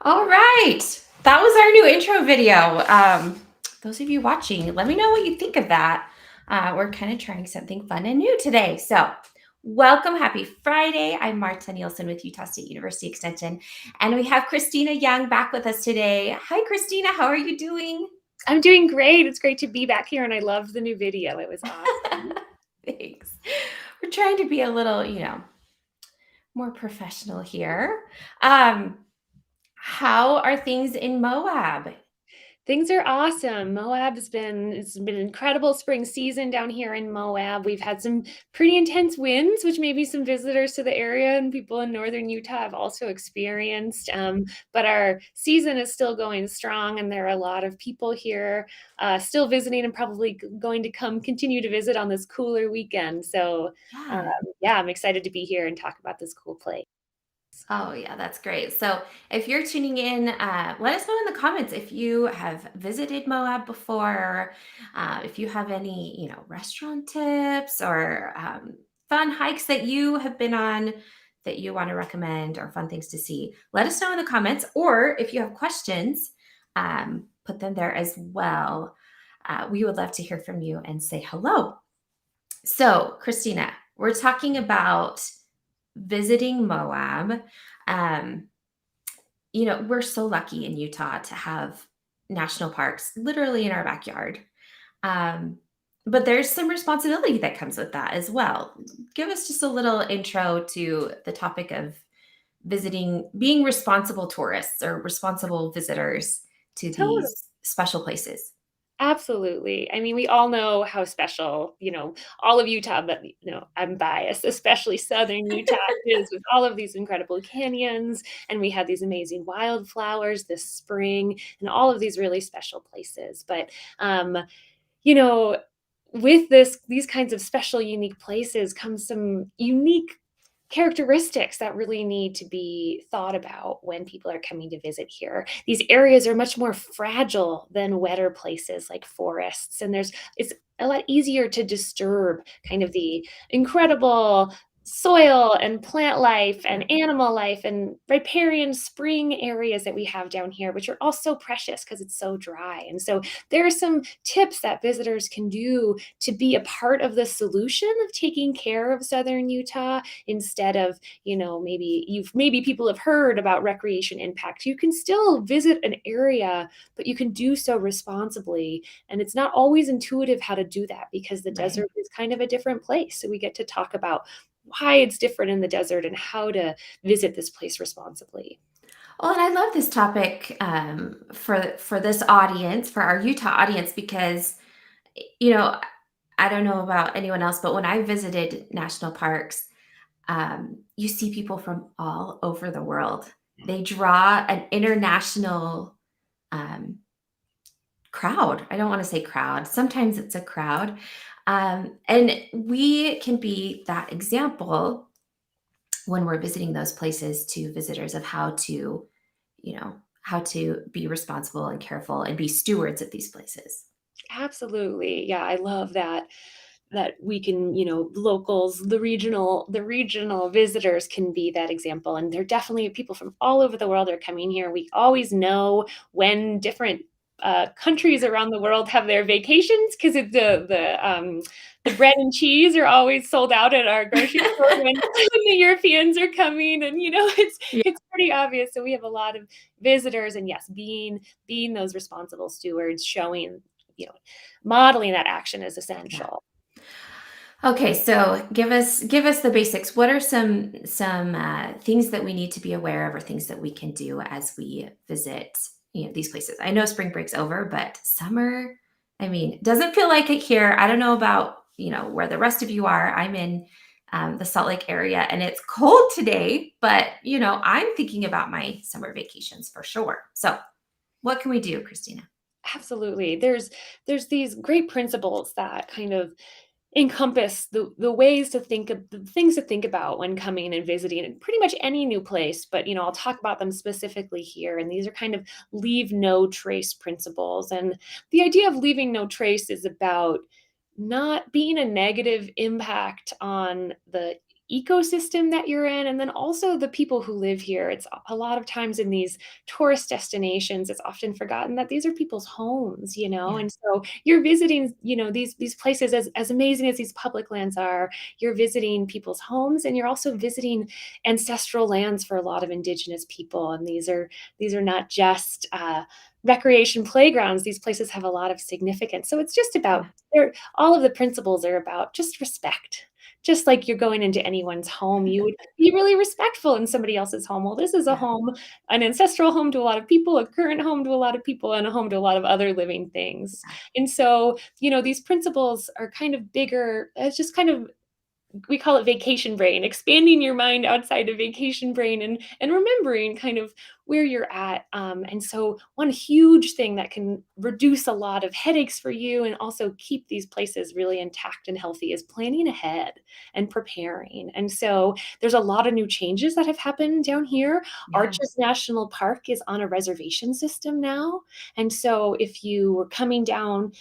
All right. That was our new intro video. Those of you watching, let me know what you think of that. We're kind of trying something fun and new today. So, welcome. Happy Friday. I'm Marta Nielsen with Utah State University Extension. And we have Christina Young back with us today. Hi, Christina. How are you doing? I'm doing great. It's great to be back here, and I loved the new video. It was awesome. Thanks. We're trying to be a little, more professional here. Um, how are things in Moab? Things are awesome. It's been an incredible spring season down here in Moab. We've had some pretty intense winds, which maybe some visitors to the area and people in northern Utah have also experienced. But our season is still going strong, and there are a lot of people here still visiting and probably going to come continue to visit on this cooler weekend. So, um, Yeah. yeah, I'm excited to be here and talk about this cool place. Oh, yeah, that's great. So, if you're tuning in, let us know in the comments if you have visited Moab before, if you have any, restaurant tips or fun hikes that you have been on that you want to recommend or fun things to see. Let us know in the comments, or if you have questions, put them there as well. We would love to hear from you and say hello. So, Christina, we're talking about visiting Moab. Um, we're so lucky in Utah to have national parks literally in our backyard. Um, but there's some responsibility that comes with that as well. Give us just a little intro to the topic of being responsible tourists or responsible visitors to Totally. these special places. Absolutely. I mean, we all know how special, all of Utah, but, I'm biased, especially southern Utah is with all of these incredible canyons, and we had these amazing wildflowers this spring and all of these really special places. But, you know, with these kinds of special, unique places comes some unique characteristics that really need to be thought about when people are coming to visit here. These areas are much more fragile than wetter places like forests, and it's a lot easier to disturb kind of the incredible soil and plant life Yeah. and animal life and riparian spring areas that we have down here, which are all so precious because it's so dry. And so there are some tips that visitors can do to be a part of the solution of taking care of southern Utah instead of, maybe people have heard about recreation impact. You can still visit an area, but you can do so responsibly. And it's not always intuitive how to do that because the Right. desert is kind of a different place. So we get to talk about why it's different in the desert and how to visit this place responsibly. Well, and I love this topic for this audience, for our Utah audience, because you know I don't know about anyone else, but when I visited national parks, you see people from all over the world. They draw an international um, crowd. I don't want to say crowd. Sometimes it's a crowd, and we can be that example when we're visiting those places to visitors of how to be responsible and careful and be stewards of these places. Absolutely. Yeah, I love that we can, locals, the regional visitors can be that example. And there are definitely people from all over the world are coming here. We always know when different countries around the world have their vacations because the bread and cheese are always sold out at our grocery store when, when the Europeans are coming, and Yeah. it's pretty obvious. So we have a lot of visitors, and yes, being those responsible stewards, showing you know modeling that action is Yeah. essential. Okay, so give us the basics. What are some things that we need to be aware of, or things that we can do as we visit, these places? I know spring break's over, but summer, I mean, doesn't feel like it here. I don't know about where the rest of you are. I'm in the Salt Lake area, and it's cold today, but I'm thinking about my summer vacations for sure. So, what can we do, Christina? Absolutely. There's these great principles that kind of encompass the ways to think of the things to think about when coming and visiting in pretty much any new place, but I'll talk about them specifically here. And these are kind of leave no trace principles. And the idea of leaving no trace is about not being a negative impact on the ecosystem that you're in, and then also the people who live here. It's a lot of times in these tourist destinations, it's often forgotten that these are people's homes, Yeah. and so you're visiting, these places as amazing as these public lands are, you're visiting people's homes, and you're also visiting ancestral lands for a lot of indigenous people, and these are not just recreation playgrounds. These places have a lot of significance. So it's just about Yeah. all of the principles are about just respect. Just like you're going into anyone's home, you would be really respectful in somebody else's home. Well, this is a Yeah. home, an ancestral home to a lot of people, a current home to a lot of people, and a home to a lot of other living things. And so, these principles are kind of bigger. It's just kind of, we call it vacation brain, expanding your mind outside of vacation brain, and remembering kind of where you're at. And so one huge thing that can reduce a lot of headaches for you and also keep these places really intact and healthy is planning ahead and preparing. And so there's a lot of new changes that have happened down here. Yeah. Arches National Park is on a reservation system now. And so if you were coming down,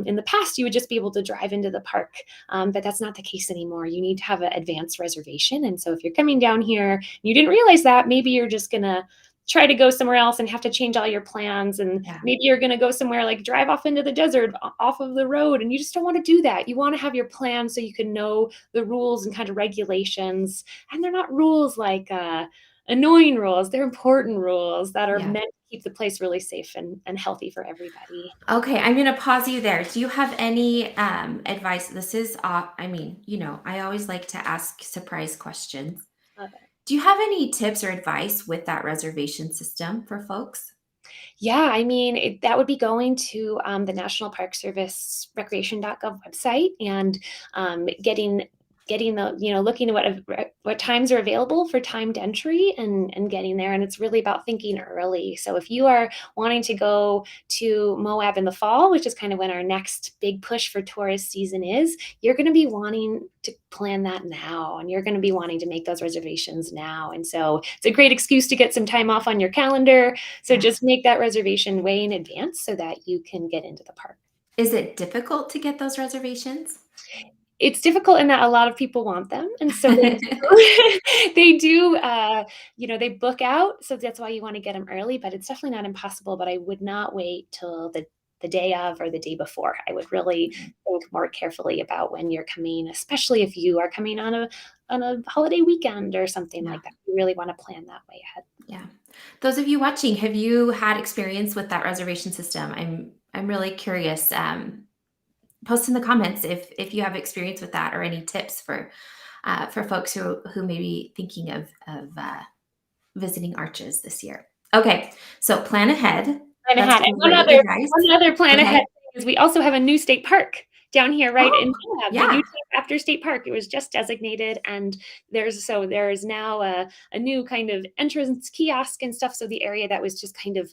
in the past, you would just be able to drive into the park, but that's not the case anymore. You need to have an advanced reservation. And so if you're coming down here, and you didn't realize that, maybe you're just going to try to go somewhere else and have to change all your plans. And Yeah. maybe you're going to go somewhere like drive off into the desert off of the road. And you just don't want to do that. You want to have your plan so you can know the rules and kind of regulations. And they're not rules like annoying rules, they're important rules that are Yeah. meant to keep the place really safe and healthy for everybody. Okay, I'm gonna pause you there. Do you have any advice? This is, I always like to ask surprise questions. Love it. Do you have any tips or advice with that reservation system for folks? Yeah, I mean, that would be going to the National Park Service recreation.gov website and getting the, looking at what times are available for timed entry and getting there. And it's really about thinking early. So if you are wanting to go to Moab in the fall, which is kind of when our next big push for tourist season is, you're going to be wanting to plan that now, and you're going to be wanting to make those reservations now. And so it's a great excuse to get some time off on your calendar, so Yeah. just make that reservation way in advance so that you can get into the park. Is it difficult to get those reservations? It's difficult in that a lot of people want them, and so they do they do, they book out, so that's why you wanna get them early, but it's definitely not impossible, but I would not wait till the day of or the day before. I would really think more carefully about when you're coming, especially if you are coming on a holiday weekend or something Yeah. like that. You really wanna plan that way ahead. Yeah. Those of you watching, have you had experience with that reservation system? I'm really curious. Post in the comments if you have experience with that or any tips for folks who may be thinking of visiting Arches this year. Okay, so plan ahead. Plan That's ahead, and great advice. one other plan ahead Okay. thing is we also have a new state park down here, right Oh, in Moab, the yeah, Utah Raptor State Park. It was just designated, and there is now a new kind of entrance kiosk and stuff, so the area that was just kind of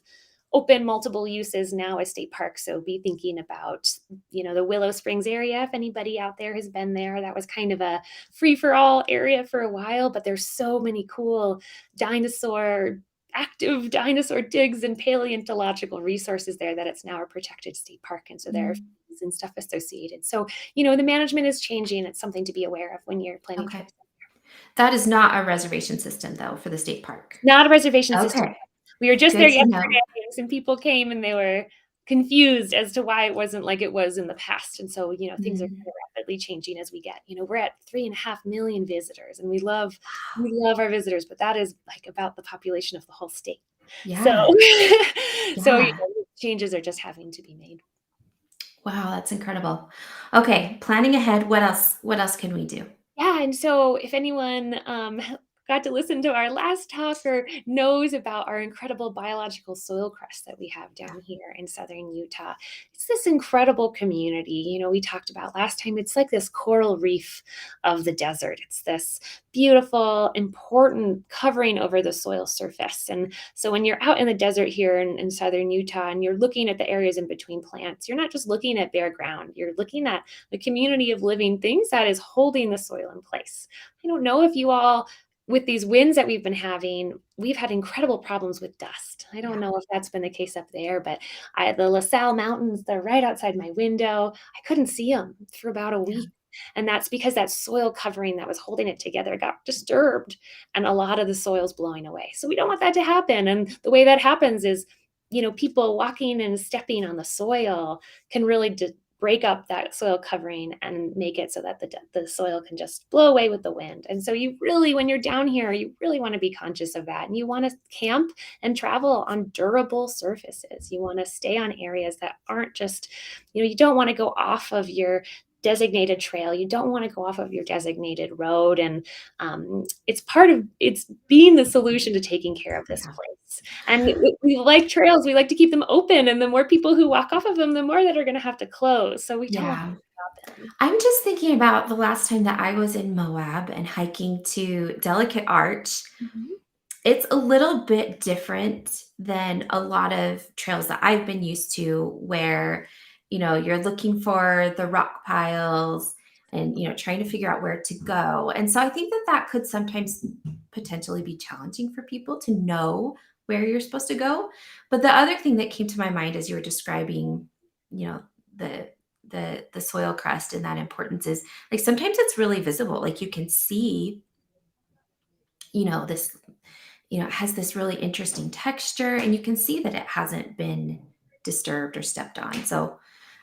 open multiple uses now a state park. So be thinking about, the Willow Springs area. If anybody out there has been there, that was kind of a free for all area for a while, but there's so many cool dinosaur active dinosaur digs and paleontological resources there that it's now a protected state park. And so there are mm, fees and stuff associated. So, the management is changing. It's something to be aware of when you're planning okay. trips. That is not a reservation system, though, for the state park. Not a reservation system. Okay, We were just there good to yesterday, know. and some people came and they were confused as to why it wasn't like it was in the past. And so, things are kind Mm, of rapidly changing as we get, we're at 3.5 million visitors, and we love our visitors, but that is like about the population of the whole state. So, yeah, so, yeah. changes are just having to be made. Wow, that's incredible. Okay, planning ahead, what else can we do? Yeah, and so if anyone got to listen to our last talk or knows about our incredible biological soil crust that we have Yeah, down here in southern Utah, it's this incredible community. We talked about last time, it's like this coral reef of the desert. It's this beautiful, important covering over the soil surface. And so when you're out in the desert here in southern Utah and you're looking at the areas in between plants, you're not just looking at bare ground, you're looking at the community of living things that is holding the soil in place. I don't know if you all, with these winds that we've been having, we've had incredible problems with dust. I don't yeah, know if that's been the case up there, but the La Salle Mountains, they're right outside my window. I couldn't see them for about a yeah. week. And that's because that soil covering that was holding it together got disturbed and a lot of the soil's blowing away. So we don't want that to happen. And the way that happens is, people walking and stepping on the soil can really break up that soil covering and make it so that the soil can just blow away with the wind. And so you really, when you're down here, you really want to be conscious of that. And you want to camp and travel on durable surfaces. You want to stay on areas that aren't just, you don't want to go off of your designated trail. You don't want to go off of your designated road. And it's being the solution to taking care of this Yeah. place. And we like trails. We like to keep them open. And the more people who walk off of them, the more that are going to have to close. So we don't want Yeah. that to happen. I'm just thinking about the last time that I was in Moab and hiking to Delicate Arch. Mhm. It's a little bit different than a lot of trails that I've been used to where, you're looking for the rock piles and, trying to figure out where to go. And so I think that that could sometimes potentially be challenging for people to know where you're supposed to go. But the other thing that came to my mind as you were describing, you know, the the soil crust and that importance is like sometimes it's really visible. Like you can see, this it has this really interesting texture and you can see that it hasn't been disturbed or stepped on. So,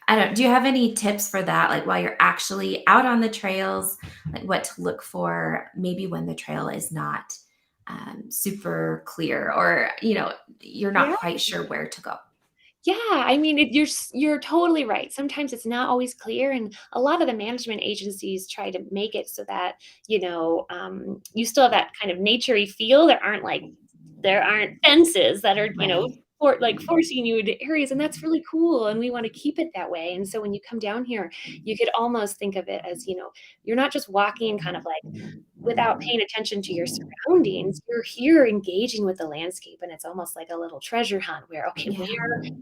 I don't do you have any tips for that? Like while you're actually out on the trails, like what to look for, maybe when the trail is not super clear or, you're not Yeah. quite sure where to go. Yeah, I mean, you're totally right. Sometimes it's not always clear, and a lot of the management agencies try to make it so that you still have that kind of naturey feel. There aren't fences that are Right. forcing you into areas, and that's really cool. And we want to keep it that way. And so when you come down here, you could almost think of it as you're not just walking kind of like without paying attention to your surroundings. You're here engaging with the landscape, and it's almost like a little treasure hunt where, okay, Yeah.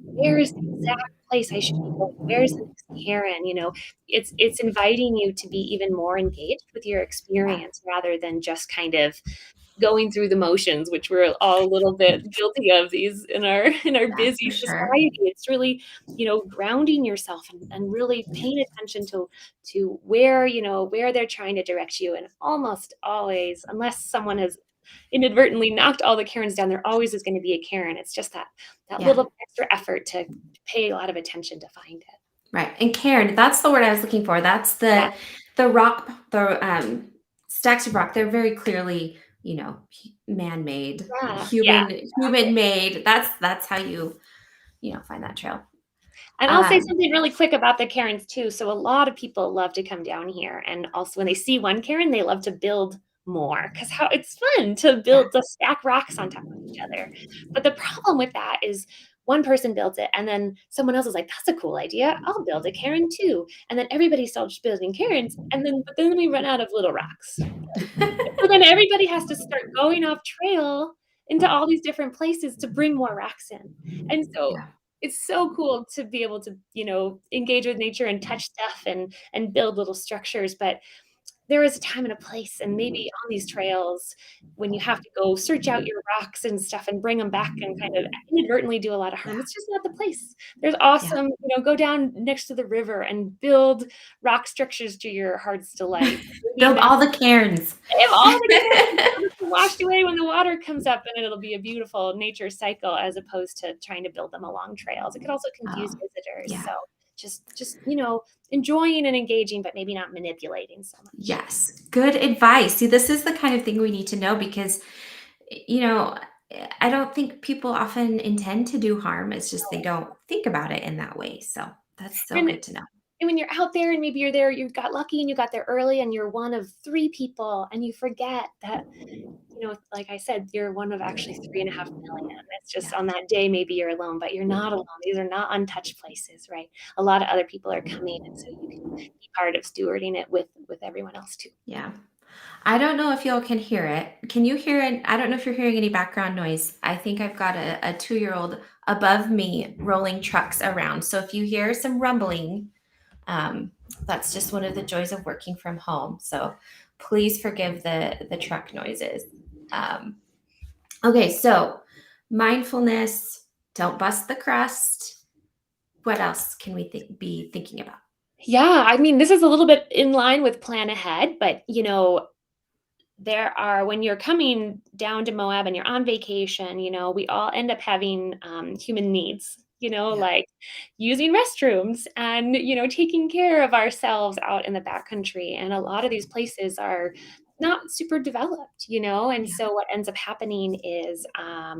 where's the exact place I should be going? Where's the next cairn? It's inviting you to be even more engaged with your Yeah. experience rather than just kind of going through the motions, which we're all a little bit guilty of these in our Yeah, for busy sure. society. It's really, grounding yourself and really paying attention to where they're trying to direct you. And almost always, unless someone has inadvertently knocked all the Karens down, there always is going to be a Karen. It's just that Yeah. little extra effort to pay a lot of attention to find it. Right, and cairn, that's the word I was looking for. That's Yeah, the stacks of rock. They're very clearly, man-made, yeah, yeah, human exactly. made. That's how you, find that trail. And I'll say Um, something really quick about the Karens too. So a lot of people love to come down here, and also when they see one Karen, they love to build more because how it's fun yeah. to stack rocks on top of each other. But the problem with that is one person builds it, and then someone else is like, "That's a cool idea. I'll build a Karen too." And then everybody starts building Karens, and then we run out of little rocks. So then everybody has to start going off trail into all these different places to bring more rocks in. And so Yeah, it's so cool to be able to, engage with nature and touch stuff and build little structures, but there is a time and a place, and maybe on these trails when you have to go search out your rocks and stuff and bring them back and kind of inadvertently do a lot of yeah, harm, it's just not the place. There's yeah. awesome, go down next to the river and build rock structures to your heart's delight. Maybe Build all the cairns. if all the cameras will just be washed away when the water comes up, and it'll be a beautiful nature cycle as opposed to trying to build them along trails. It could also confuse Oh, visitors. yeah. So just enjoying and engaging, but maybe not manipulating so much. Yes, good advice. See, this is the kind of thing we need to know because, you know, I don't think people often intend to do harm. It's just they don't think about it in that way. So that's so And good to know. And when you're out there and maybe you're there, you got lucky and you got there early and you're one of 3 people and you forget that, like I said, you're one of actually 3.5 million. It's just Yeah. on that day, maybe you're alone, but you're not alone. These are not untouched places, right? A lot of other people are coming, and so you can be part of stewarding it with everyone else too. Yeah. I don't know if y'all can hear it. Can you hear it? I don't know if you're hearing any background noise. I think I've got a 2-year-old above me rolling trucks around. So if you hear some rumbling, um, that's just one of the joys of working from home. So please forgive the truck noises. Um, okay, so mindfulness, don't bust the crust. What else can we be thinking about? Yeah, I mean, this is a little bit in line with plan ahead, but, there are when you're coming down to Moab and you're on vacation, we all end up having, human needs, Yeah. like using restrooms and, taking care of ourselves out in the backcountry, and a lot of these places are not super developed, and Yeah. so what ends up happening is,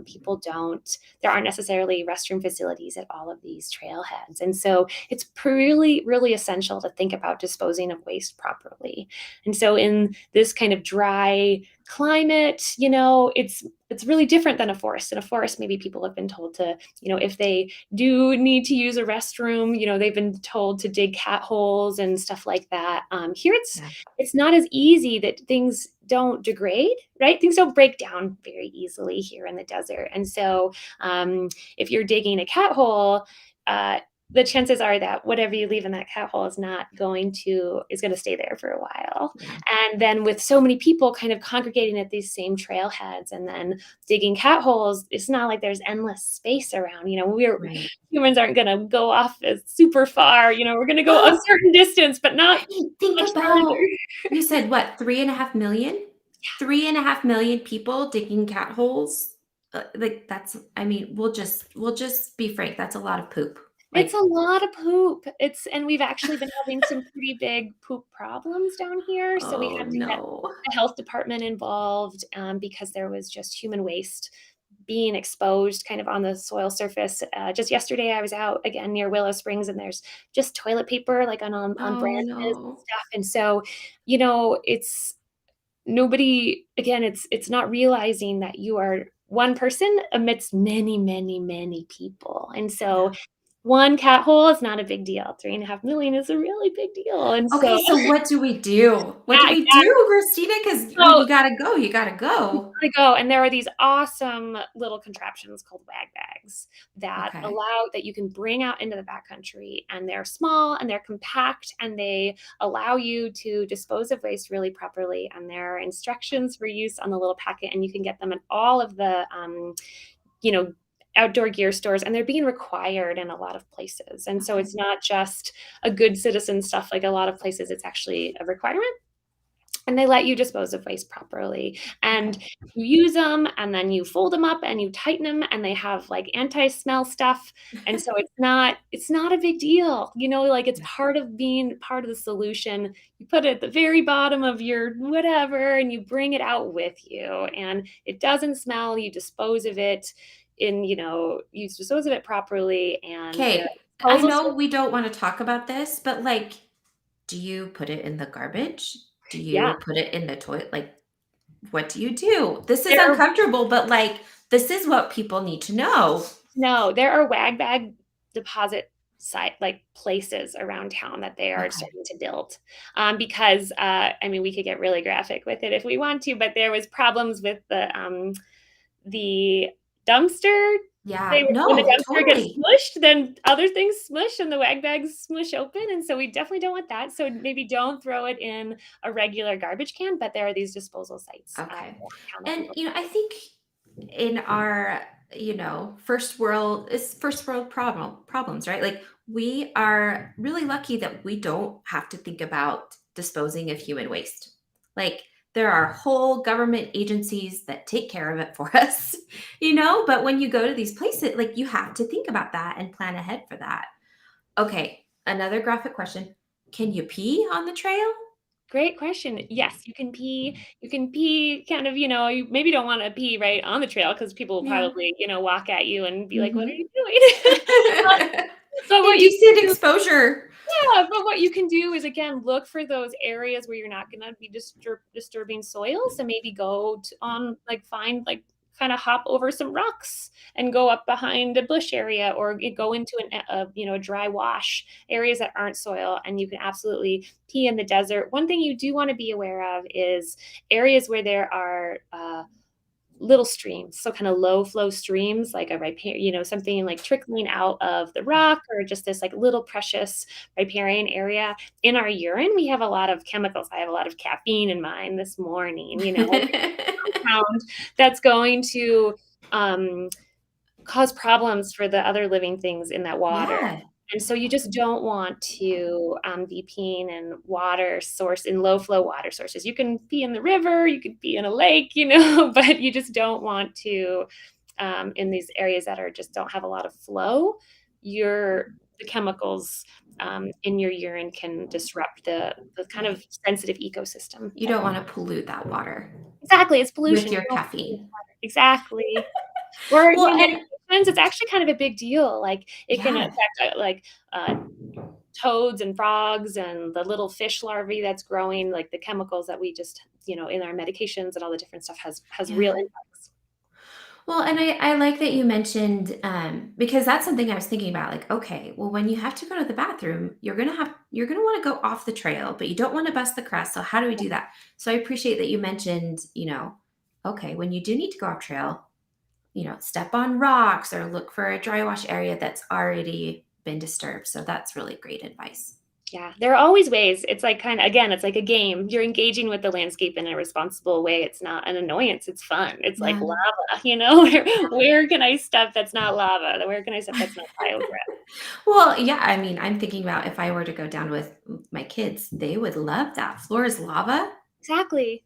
people don't there aren't necessarily restroom facilities at all of these trailheads, and so it's really, really essential to think about disposing of waste properly, and so in this kind of dry climate, it's really different than a forest. In a forest, maybe people have been told to, if they do need to use a restroom, they've been told to dig cat holes and stuff like that. Here, Yeah. it's not as easy that things don't degrade, right? Things don't break down very easily here in the desert, and so if you're digging a cat hole, uh, the chances are that whatever you leave in that cat hole is going to stay there for a while. Yeah. And then with so many people kind of congregating at these same trailheads and then digging cat holes, it's not like there's endless space around. We're Right. humans aren't going to go off as super far. We're going to go a certain distance, but not I mean, think much about, farther. you said what, 3.5 million? 3.5 million people digging cat holes. Like that's, I mean, we'll just be frank, that's a lot of poop. It's a Like, lot of poop. And we've actually been having some pretty big poop problems down here, so we oh had to get no. the health department involved, because there was just human waste being exposed kind of on the soil surface. Just yesterday, I was out again near Willow Springs, and there's just toilet paper, like, on Oh branches and no. stuff, and so, it's nobody again, it's not realizing that you are one person amidst many, many, many people, and so Yeah. one cat hole is not a big deal. 3.5 million is a really big deal, and so Okay, so what do we do? What do yeah, we exactly. do, Christina? Because when So you gotta go, you gotta go. to go, and there are these awesome little contraptions called wag bags Okay. that you can bring out into the backcountry, and they're small and they're compact and they allow you to dispose of waste really properly. And there are instructions for use on the little packet, and you can get them in all of the you know outdoor gear stores, and they're being required in a lot of places. And so Okay. it's not just a good citizen stuff, like a lot of places it's actually a requirement, and they let you dispose of waste properly, and Okay. you use them and then you fold them up and you tighten them, and they have like anti-smell stuff, and so it's not a big deal, like it's Yeah. part of being part of the solution. You put it at the very bottom of your whatever and you bring it out with you, and it doesn't smell. You dispose of it properly, and the Okay. I proposal. know we don't wanna talk about this, but, like, do you put it in the garbage? Do Yeah, you put it in the toilet? Like, what do you do? This is there uncomfortable, but, like, this is what people need to know. No, there are wag bag deposit site like, places around town that they are Okay. starting to build, because, I mean, we could get really graphic with it if we want to, but there was problems with the dumpster. Yeah. When the No, dumpster gets totally. smushed, then other things smush and the wag bags smush open, and so we definitely don't want that, so maybe don't throw it in a regular garbage can, but there are these disposal sites, Okay. around town that And, people. I think in our, first world problems, right? Like, we are really lucky that we don't have to think about disposing of human waste. Like, there are whole government agencies that take care of it for us, but when you go to these places, like, you have to think about that and plan ahead for that. Okay, another graphic question. Can you pee on the trail? Great question. Yes, you can pee kind of, you maybe don't wanna pee right on the trail because people will Yeah. probably, walk at you and be like, "What are Mhm. you doing?" But what you can Indecent do. exposure. Yeah, but what you can do is, again, look for those areas where you're not gonna be disturbing soil, so maybe go to on like, find, like, kinda hop over some rocks and go up behind a bush area, or y go into a dry wash, areas that aren't soil, and you can absolutely pee in the desert. One thing you do wanna be aware of is areas where there are, little streams, so kind of low flow streams, like a something like trickling out of the rock, or just this like little precious riparian area. In our urine, we have a lot of chemicals. I have a lot of caffeine in mine this morning, compound that's going to um, cause problems for the other living things in that water. Yeah. And so you just don't want to be peeing in low flow water sources. You can pee in the river, you could pee in a lake, but you just don't want to in these areas that are just don't have a lot of flow. The chemicals in your urine can disrupt the kind of Right. sensitive ecosystem. You don't want to pollute that water Exactly, it's with pollution. You your don't want caffeine. exactly. Or Well, your and medications, it's actually kind of a big deal, like, it can yeah. affect, uh, toads and frogs and the little fish larvae that's growing, like, the chemicals that we just in our medications and all the different stuff has real Yeah. impacts. Well, and I like that you mentioned, because that's something I was thinking about. Like, okay, well, when you have to go to the bathroom, you're gonna want to go off the trail, but you don't want to bust the crust. So how do we do that? So I appreciate that you mentioned, okay, when you do need to go off trail, step on rocks or look for a dry wash area that's already been disturbed. So that's really great advice. Yeah, there are always ways. It's like kinda again, it's like a game. You're engaging with the landscape in a responsible way. It's not an annoyance, it's fun. It's like Yeah. lava. Where can I step that's not lava? Where can I step that's not biogras? Well, yeah, I mean, I'm thinking about if I were to go down with my kids, they would love that. Floor is lava. Exactly,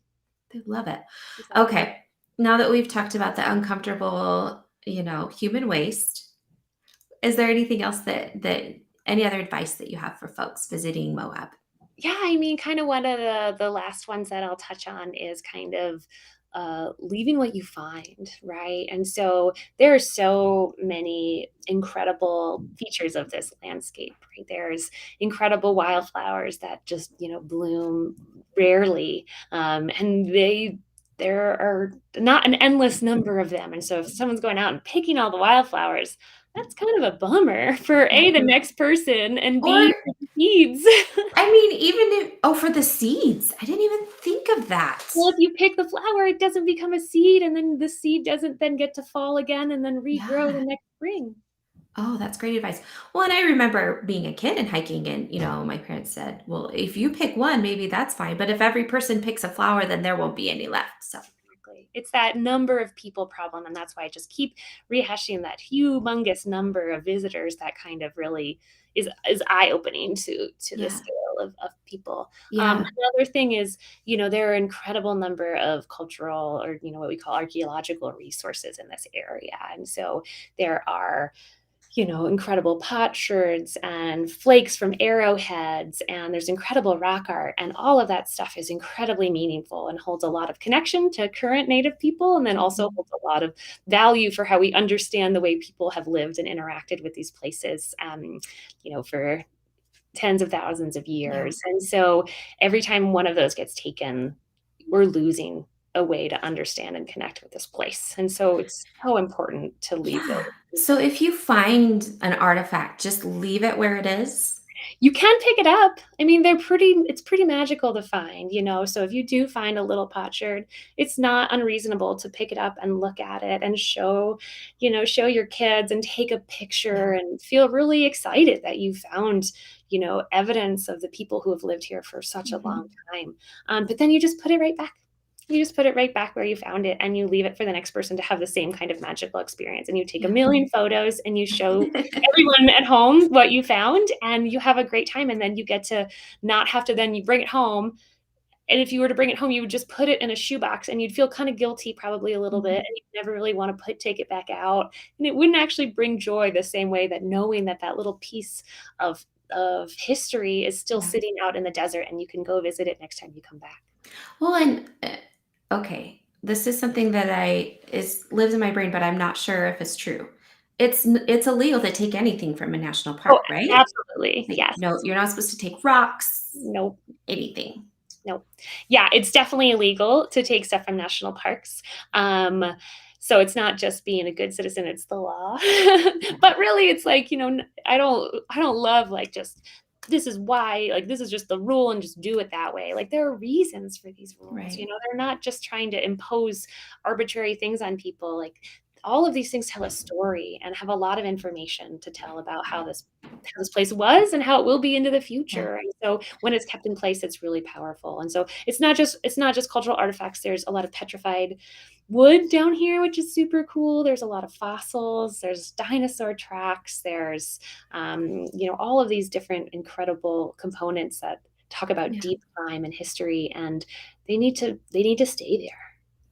They love it. exactly. Okay. Now that we've talked about the uncomfortable, human waste, is there anything else that any other advice that you have for folks visiting Moab? Yeah, I mean, kind of one of the last ones that I'll touch on is kind of leaving what you find, right? And so there are so many incredible features of this landscape, right? There's incredible wildflowers that just bloom rarely, and there are not an endless number of them. And so if someone's going out and picking all the wildflowers, that's kind of a bummer for Yeah. A, the next person, and Or B, for the seeds. I mean, even if for the seeds, I didn't even think of that. Well, if you pick the flower, it doesn't become a seed, and then the seed doesn't then get to fall again and then regrow Yeah. the next spring. Oh, that's great advice. Well, and I remember being a kid and hiking, and my parents said, "Well, if you pick one, maybe that's fine, but if every person picks a flower, then there won't be any left." So, Exactly. It's that number of people problem, and that's why I just keep rehashing that humongous number of visitors that kind of really is eye-opening to the yeah, scale of people. yeah, Another thing is, there are incredible number of cultural or, what we call archaeological resources in this area, and so there are incredible potsherds and flakes from arrowheads, and there's incredible rock art, and all of that stuff is incredibly meaningful and holds a lot of connection to current Native people, and then also mhm, holds a lot of value for how we understand the way people have lived and interacted with these places, for tens of thousands of yeah. years. And so every time one of those gets taken, we're losing a way to understand and connect with this place. And so it's so important to leave Yeah. those. So if you find an artifact, just leave it where it is? You can pick it up. I mean, it's pretty magical to find, so if you do find a little potsherd, it's not unreasonable to pick it up and look at it and show your kids and take a Yeah, picture and feel really excited that you found, evidence of the people who have lived here for such a long mhm. time. But then you just put it right back. You just put it right back where you found it, and you leave it for the next person to have the same kind of magical experience, and you take a Yeah. million photos, and you show everyone at home what you found, and you have a great time, and then you get to not have to then you bring it home, and if you were to bring it home, you would just put it in a shoebox, and you'd feel kinda guilty probably a little bit, Mhm. and you'd never really wanna take it back out, and it wouldn't actually bring joy the same way that knowing that that little piece of history is still Yeah. sitting out in the desert, and you can go visit it next time you come back. Well, and, okay, this is something that I is lives in my brain, but I'm not sure if it's true. It's illegal to take anything from a national Oh, park, right? absolutely, Like, yes. no, you're not supposed to take rocks, Nope. anything. Nope. Yeah, it's definitely illegal to take stuff from national parks. Um, so it's not just being a good citizen, it's the law. But really it's like, I don't love like just this is why, like this is just the rule and just do it that way. Like there are reasons for these rules. Right. They're not just trying to impose arbitrary things on people. Like all of these things tell a story and have a lot of information to tell about how this place was and how it will be into the Yeah. future. And so when it's kept in place, it's really powerful. And so it's not just cultural artifacts. There's a lot of petrified wood down here, which is super cool. There's a lot of fossils. There's dinosaur tracks. There's all of these different incredible components that talk about Yeah. deep time and history, and they need to stay there.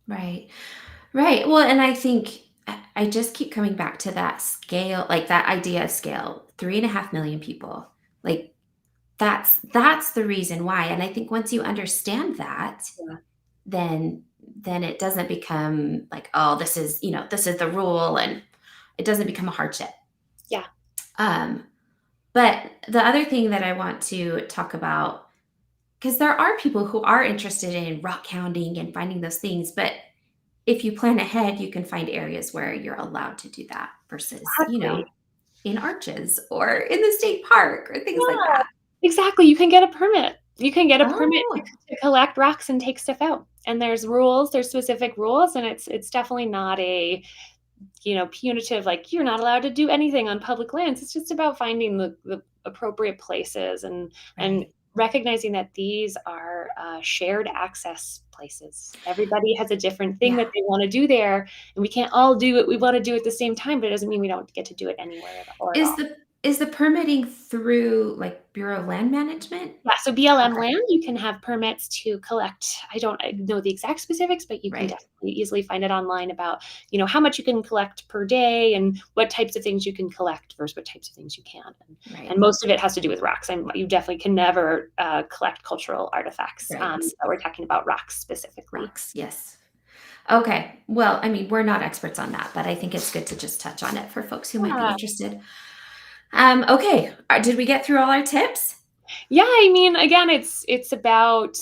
Right. Right. Well, and I think I just keep coming back to that scale, like that idea of scale, 3.5 million people. Like that's the reason why. And I think once you understand that, Yeah. then then it doesn't become like, oh, this is the rule, and it doesn't become a hardship. Yeah. Um, but the other thing that I want to talk about, because there are people who are interested in rock hounding and finding those things, but if you plan ahead, you can find areas where you're allowed to do that versus, Exactly. in arches or in the state park or things like Yeah, that. exactly, you can get a permit. You can get a permit Oh, to collect rocks and take stuff out, and there's specific rules, and it's definitely not a, punitive, like, "You're not allowed to do anything on public lands." It's just about finding the appropriate places and right. recognizing that these are, shared access places. Everybody has a different thing Yeah. that they wanna do there, and we can't all do what we wanna do at the same time, but it doesn't mean we don't get to do it anywhere at Is all. the permitting through like Bureau of Land Management? Yeah, so BLM Okay. land, you can have permits to collect. I don't know the exact specifics, but you can Right. definitely easily find it online about, how much you can collect per day and what types of things you can collect versus what types of things you can't. And Right. most of it has to do with rocks. And you definitely can never collect cultural artifacts. Right. But we're talking about rocks specifically. Rocks. Yes. Okay. Well, I mean, we're not experts on that, but I think it's good to just touch on it for folks who might be Yeah. interested. Okay. Did we get through all our tips? Yeah, I mean, again, it's about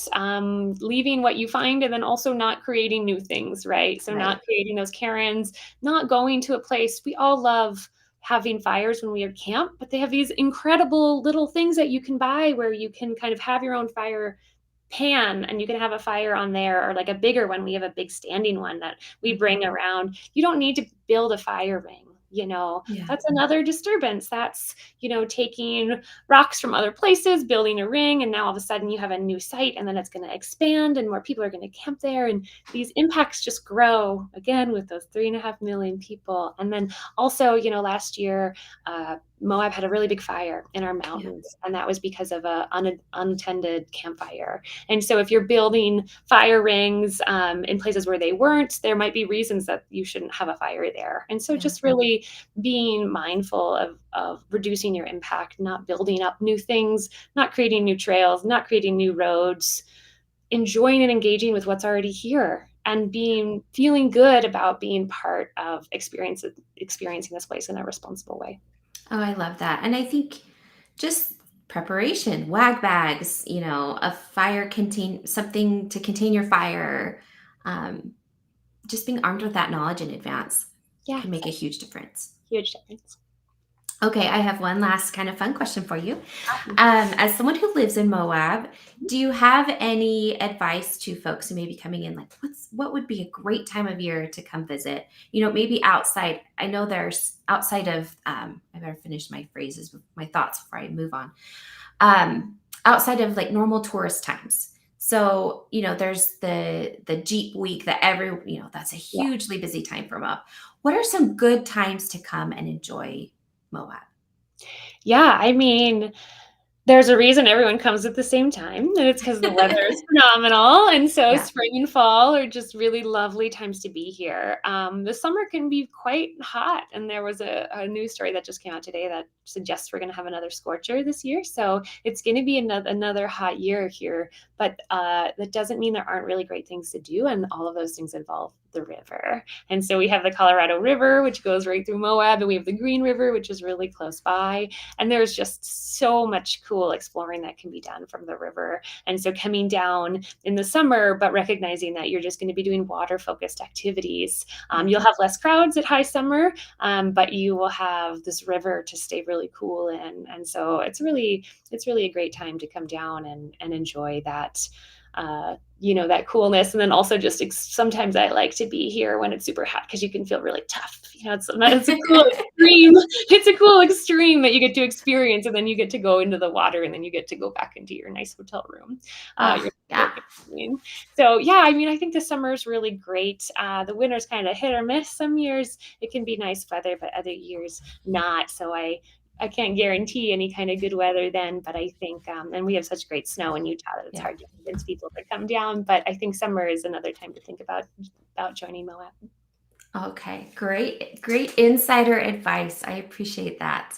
leaving what you find, and then also not creating new things, right? So Right. not creating those cairns, not going to a place. We all love having fires when we are camp, but they have these incredible little things that you can buy where you can kind of have your own fire pan and you can have a fire on there, or like a bigger one. We have a big standing one that we Mhm. bring around. You don't need to build a fire ring. Yeah. That's another disturbance. That's, taking rocks from other places, building a ring, and now all of a sudden you have a new site, and then it's going to expand and more people are going to camp there. And these impacts just grow again with those 3.5 million people. And then also, last year, Moab had a really big fire in our Yeah. mountains, and that was because of a unattended campfire. And so, if you're building fire rings in places where they weren't, there might be reasons that you shouldn't have a fire there. And so, Yeah. just really being mindful of reducing your impact, not building up new things, not creating new trails, not creating new roads, enjoying and engaging with what's already here, and feeling good about being part of experiencing this place in a responsible way. Oh, I love that. And I think just preparation, wag bags, a fire contain something to contain your fire. Um, just being armed with that knowledge in advance Yeah, can make a exactly. huge difference. Huge difference. Okay, I have one last kind of fun question for you. As someone who lives in Moab, do you have any advice to folks who may be coming in? Like, what would be a great time of year to come visit? Maybe outside. I know there's outside of. I better finish my phrases, my thoughts before I move on. Outside of like normal tourist times. So there's the Jeep week that that's a Yeah. hugely busy time for Moab. What are some good times to come and enjoy Moab? Yeah, I mean, there's a reason everyone comes at the same time, and it's because the weather is phenomenal, and so Yeah. spring and fall are just really lovely times to be here. The summer can be quite hot, and there was a news story that just came out today that suggests we're gonna have another scorcher this year, so it's gonna be another hot year here, but, that doesn't mean there aren't really great things to do, and all of those things involve the river. And so we have the Colorado River, which goes right through Moab, and we have the Green River, which is really close by, and there's just so much cool exploring that can be done from the river. And so coming down in the summer, but recognizing that you're just going to be doing water focused activities. You'll have less crowds at high summer, but you will have this river to stay really cool in. And so it's really a great time to come down and enjoy that. that coolness. And then also just sometimes I like to be here when it's super hot because you can feel really tough. It's a cool extreme. It's a cool extreme that you get to experience, and then you get to go into the water, and then you get to go back into your nice hotel room. Oh, Your yeah. so yeah, I mean, I think the summer is really great. The winter's kind of hit or miss. Some years it can be nice weather, but other years not. So I can't guarantee any kind of good weather then, but I think, and we have such great snow in Utah that it's Yeah. hard to convince people to come down. But I think summer is another time to think about joining Moab. Okay, great, great insider advice. I appreciate that.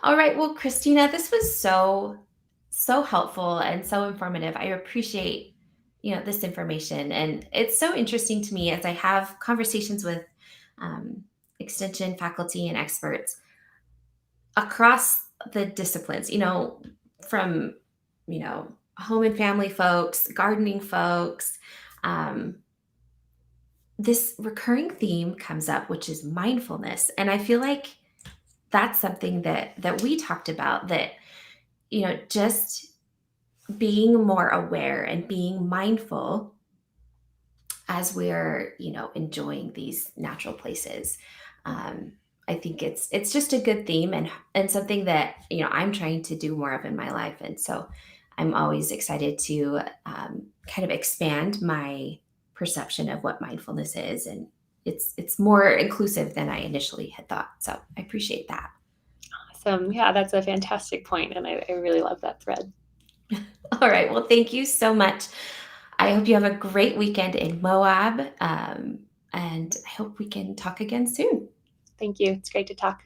All right, well, Christina, this was so helpful and so informative. I appreciate this information, and it's so interesting to me as I have conversations with um, extension faculty and experts across the disciplines. From home and family folks, gardening folks. Um, this recurring theme comes up, which is mindfulness, and I feel like that's something that we talked about, that just being more aware and being mindful as we're enjoying these natural places. um, I think it's just a good theme, and something that I'm trying to do more of in my life, and so I'm always excited to kind of expand my perception of what mindfulness is, and it's more inclusive than I initially had thought, so I appreciate that. So yeah, that's a fantastic point, and I really love that thread. All right. Well, thank you so much. I hope you have a great weekend in Moab. And I hope we can talk again soon. Thank you. It's great to talk.